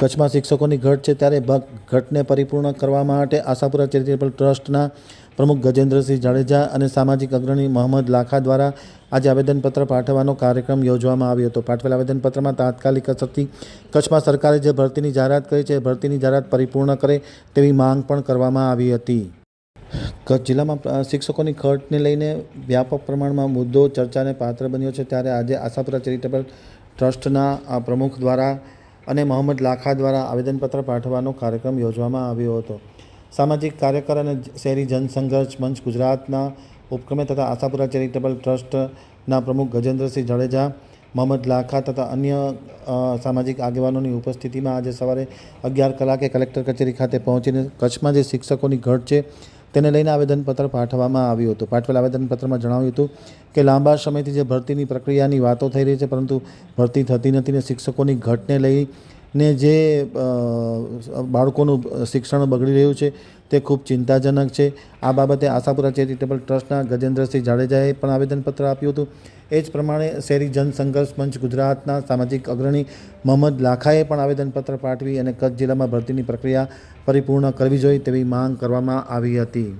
કચ્છમાં શિક્ષકોની ઘટ છે ત્યારે ઘટને પરિપૂર્ણ કરવા માટે આશાપુરા ચેરિટેબલ ટ્રસ્ટના પ્રમુખ ગજેન્દ્રસિંહ જાડેજા અને સામાજિક અગ્રણી મોહમ્મદ લાખા દ્વારા આજે આવેદનપત્ર પાઠવવાનો કાર્યક્રમ યોજવામાં આવ્યો હતો. પાઠવેલ આવેદનપત્રમાં તાત્કાલિક અસરથી કચ્છમાં સરકારે જે ભરતીની જાહેરાત કરી છે એ ભરતીની જાહેરાત પરિપૂર્ણ કરે તેવી માંગ પણ કરવામાં આવી હતી. કચ્છ જિલ્લામાં શિક્ષકોની ઘટને લઈને વ્યાપક પ્રમાણમાં મુદ્દો ચર્ચાને પાત્ર બન્યો છે ત્યારે આજે આશાપુરા ચેરિટેબલ ટ્રસ્ટના પ્રમુખ દ્વારા અને મોહમ્મદ લાખા દ્વારા આવેદનપત્ર પાઠવવાનો કાર્યક્રમ યોજવામાં આવ્યો હતો. સામાજિક કાર્યકર અને શહેરી જનસંઘર્ષ મંચ ગુજરાતના ઉપક્રમે તથા આશાપુરા ચેરિટેબલ ટ્રસ્ટના પ્રમુખ ગજેન્દ્રસિંહ જાડેજા, મોહમ્મદ લાખા તથા અન્ય સામાજિક આગેવાનોની ઉપસ્થિતિમાં આજે સવારે 11 કલાકે કલેક્ટર કચેરી ખાતે પહોંચીને કચ્છમાં જે શિક્ષકોની ઘટ છે તેને લઈને આવેદનપત્ર પાઠવવામાં આવ્યું હતું. પાઠવેલ આવેદનપત્રમાં જણાવ્યું હતું કે લાંબા સમયથી જે ભરતીની પ્રક્રિયાની વાતો થઈ રહી છે પરંતુ ભરતી થતી નથી ને શિક્ષકોની ઘટને લઈને જે બાળકોનું શિક્ષણ બગડી રહ્યું છે તે ખૂબ ચિંતાજનક છે. આ બાબતે આશાપુરા ચેરિટેબલ ટ્રસ્ટના ગજેન્દ્રસિંહ જાડેજાએ પણ આવેદનપત્ર આપ્યું હતું. એ જ પ્રમાણે શહેરી જનસંઘર્ષ મંચ ગુજરાતના સામાજિક અગ્રણી મોહમ્મદ લાખાએ પણ આવેદનપત્ર પાઠવી અને કચ્છ જિલ્લામાં ભરતીની પ્રક્રિયા પરિપૂર્ણ કરવી જોઈએ તેવી માંગ કરવામાં આવી હતી.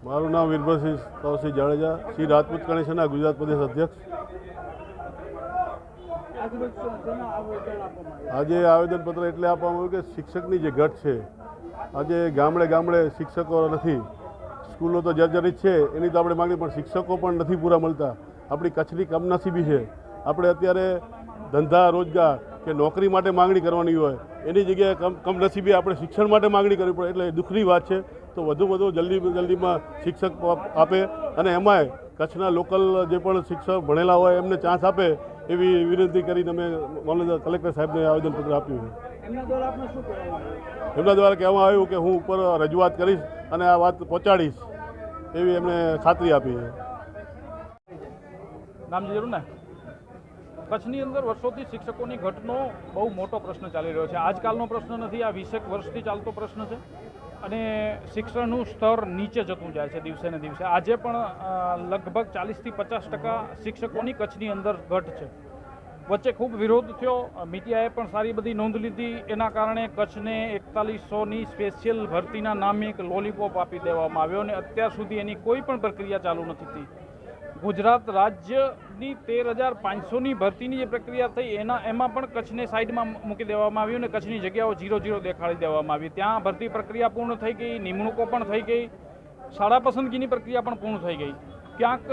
મારું નામ વીરભદ્રસિંહ કૌરસિંહ જાડેજા, શ્રી રાજપૂત કણેશના ગુજરાત પ્રદેશ અધ્યક્ષ. આજે આવેદનપત્ર એટલે આપવામાં આવ્યું કે શિક્ષકની જે ઘટ છે, આજે ગામડે ગામડે શિક્ષકો નથી, સ્કૂલો તો જર્જરિત છે એની તો આપણે માંગણી, પણ શિક્ષકો પણ નથી પૂરા મળતા. આપણી કચ્છની કમનસીબી છે. આપણે અત્યારે ધંધા રોજગાર કે નોકરી માટે માંગણી કરવાની હોય એની જગ્યાએ કમનસીબી આપણે શિક્ષણ માટે માંગણી કરવી પડે, એટલે દુઃખની વાત છે. તો વધુ જલ્દીમાં શિક્ષક આપે અને એમાંય કચ્છના લોકલ જે પણ શિક્ષક ભણેલા હોય એમને ચાન્સ આપે એવી વિનંતી કરીને અમે મામલતદાર કલેક્ટર સાહેબને આવેદનપત્ર આપ્યું છે. એમના દ્વારા કહેવામાં આવ્યું કે હું ઉપર રજૂઆત કરીશ અને આ વાત પહોંચાડીશ એવી એમને ખાતરી આપી છે. નામની જરૂર ને કચ્છની અંદર વર્ષોથી શિક્ષકોની ઘટનો બહુ મોટો પ્રશ્ન ચાલી રહ્યો છે. આજકાલનો પ્રશ્ન નથી, આ 20 વર્ષથી ચાલતો પ્રશ્ન છે અને શિક્ષણનું સ્તર નીચે જતું જાય છે દિવસે ને દિવસે. આજે પણ લગભગ 40 થી 50% શિક્ષકોની કચ્છની અંદર ઘટ છે. વચ્ચે ખૂબ વિરોધ થયો, મીડિયાએ પણ સારી બધી નોંધ લીધી. એના કારણે કચ્છને 4100ની સ્પેશિયલ ભરતીના નામે એક લોલીપોપ આપી દેવામાં આવ્યો અને અત્યાર સુધી એની કોઈ પણ પ્રક્રિયા ચાલુ નથી થઈ. ગુજરાત રાજ્યની 13500ની ભરતીની જે પ્રક્રિયા થઈ એમાં પણ કચ્છને સાઈડમાં મૂકી દેવામાં આવ્યું અને કચ્છની જગ્યાઓ 0-0 દેખાડી દેવામાં આવી. ત્યાં ભરતી પ્રક્રિયા પૂર્ણ થઈ ગઈ, નિમણૂકો પણ થઈ ગઈ, શાળા પસંદગીની પ્રક્રિયા પણ પૂર્ણ થઈ ગઈ. ક્યાંક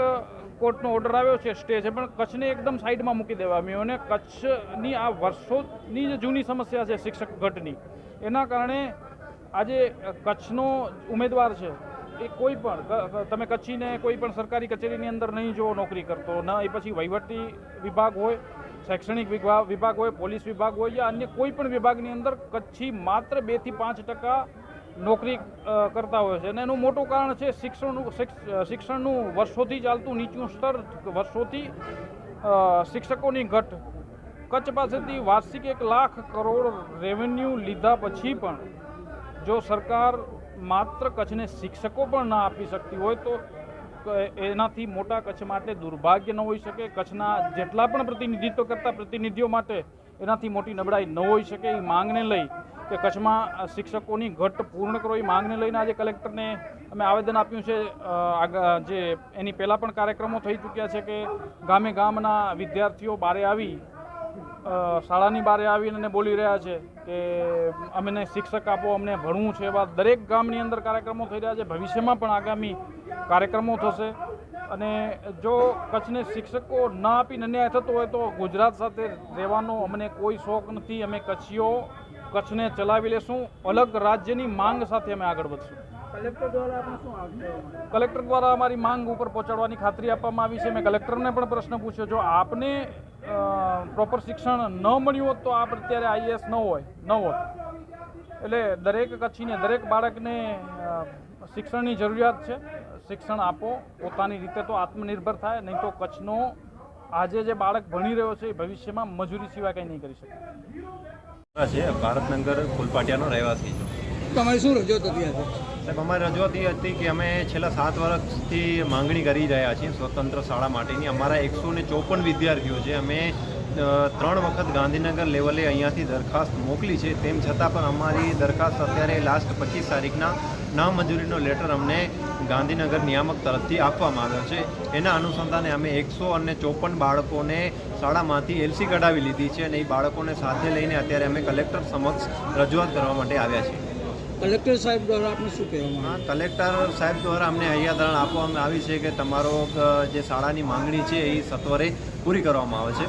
કોર્ટનો ઓર્ડર આવ્યો છે, સ્ટે છે, પણ કચ્છને એકદમ સાઈડમાં મૂકી દેવામાં આવ્યું અને કચ્છની આ વર્ષોની જે જૂની સમસ્યા છે શિક્ષક ઘટની, એના કારણે આજે કચ્છનો ઉમેદવાર છે એ કોઈ પણ તમે કચ્છીને કોઈ પણ સરકારી કચેરીની અંદર નહીં જો નોકરી કરતો, ન એ પછી વહીવટી વિભાગ હોય, શૈક્ષણિક વિભાગ હોય, પોલીસ વિભાગ હોય યા અન્ય કોઈ પણ વિભાગની અંદર કચ્છી માત્ર 2 થી 5% નોકરી કરતા હોય છે. અને એનું મોટું કારણ છે શિક્ષણનું વર્ષોથી ચાલતું નીચું સ્તર, વર્ષોથી શિક્ષકોની ઘટ. કચ્છ પાસેથી વાર્ષિક 1 લાખ કરોડ રેવન્યુ લીધા પછી પણ જો સરકાર માત્ર કચ્છને શિક્ષકો પણ ના આપી શકતી હોય તો એનાથી મોટા કચ્છ માટે દુર્ભાગ્ય ન હોઈ શકે. કચ્છના જેટલા પણ પ્રતિનિધિત્વ કરતા પ્રતિનિધિઓ માટે એનાથી મોટી નબળાઈ ન હોઈ શકે. એ માંગને લઈ કે કચ્છમાં શિક્ષકોની ઘટ પૂર્ણ કરો, એ માંગને લઈને આજે કલેક્ટરને અમે આવેદન આપ્યું છે. જે એની પહેલાં પણ કાર્યક્રમો થઈ ચૂક્યા છે કે ગામે ગામના વિદ્યાર્થીઓ બારે આવી, શાળાની બારે આવીને બોલી રહ્યા છે કે અમને શિક્ષક આપો, અમને ભણવું છે. એવા દરેક ગામની અંદર કાર્યક્રમો થઈ રહ્યા છે. ભવિષ્યમાં પણ આગામી કાર્યક્રમો થશે અને જો કચ્છને શિક્ષકો ન આપીને અન્યાય થતો હોય તો ગુજરાત સાથે રહેવાનો અમને કોઈ શોખ નથી. અમે કચ્છીઓ કચ્છને ચલાવી લેશું. અલગ રાજ્યની માંગ સાથે અમે આગળ વધશું. કલેક્ટર દ્વારા અમારી માંગ ઉપર પહોંચાડવાની ખાતરી આપવામાં આવી છે. મેં કલેક્ટરને પણ પ્રશ્ન પૂછ્યો, જો આપને પ્રોપર શિક્ષણ ન મળ્યું હોત તો આપ અત્યારે આઈએએસ ન હોત. એટલે દરેક કચ્છીને, દરેક બાળકને શિક્ષણની જરૂરિયાત છે. શિક્ષણ આપો, પોતાની રીતે તો આત્મનિર્ભર થાય, નહીં તો કચ્છનો આજે જે બાળક ભણી રહ્યો છે એ ભવિષ્યમાં મજૂરી સિવાય કંઈ નહીં કરી શકે. ભારતનગર ફૂલપાટિયાનો રહેવાસી છું. તમારી શું રજૂઆત હતી? સાહેબ, અમારી રજૂઆત એ હતી કે અમે છેલ્લા 7 વર્ષથી માંગણી કરી રહ્યા છીએ સ્વતંત્ર શાળા માટેની. અમારા 154 વિદ્યાર્થીઓ છે. અમે 3 વખત ગાંધીનગર લેવલે અહીંયાથી દરખાસ્ત મોકલી છે, તેમ છતાં પણ અમારી દરખાસ્ત અત્યારે લાસ્ટ 25 તારીખના નામંજૂરીનો લેટર અમને ગાંધીનગર નિયામક તરફથી આપવામાં આવ્યો છે. એના અનુસંધાને અમે 154 બાળકોને શાળામાંથી એલસી કઢાવી લીધી છે અને એ બાળકોને સાથે લઈને અત્યારે અમે કલેક્ટર સમક્ષ રજૂઆત કરવા માટે આવ્યા છીએ. કલેક્ટર સાહેબ દ્વારા આપને શું કહેવામાં કલેક્ટર સાહેબ દ્વારા અમને હૈયાધારણ આપવામાં આવી છે કે તમારો જે શાળાની માંગણી છે એ સત્વરે પૂરી કરવામાં આવે છે.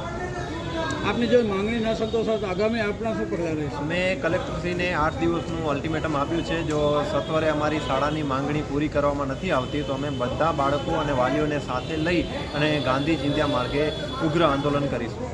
આપની જો માંગણી ન સંતોષાય તો આગામી આપણા શું પગલાં રહેશે? અમે કલેક્ટરશ્રીને 8 દિવસનું અલ્ટિમેટમ આપ્યું છે. જો સત્વરે અમારી શાળાની માંગણી પૂરી કરવામાં નથી આવતી તો અમે બધા બાળકો અને વાલીઓને સાથે લઈ અને ગાંધી ચિંધ્યા માર્ગે ઉગ્ર આંદોલન કરીશું.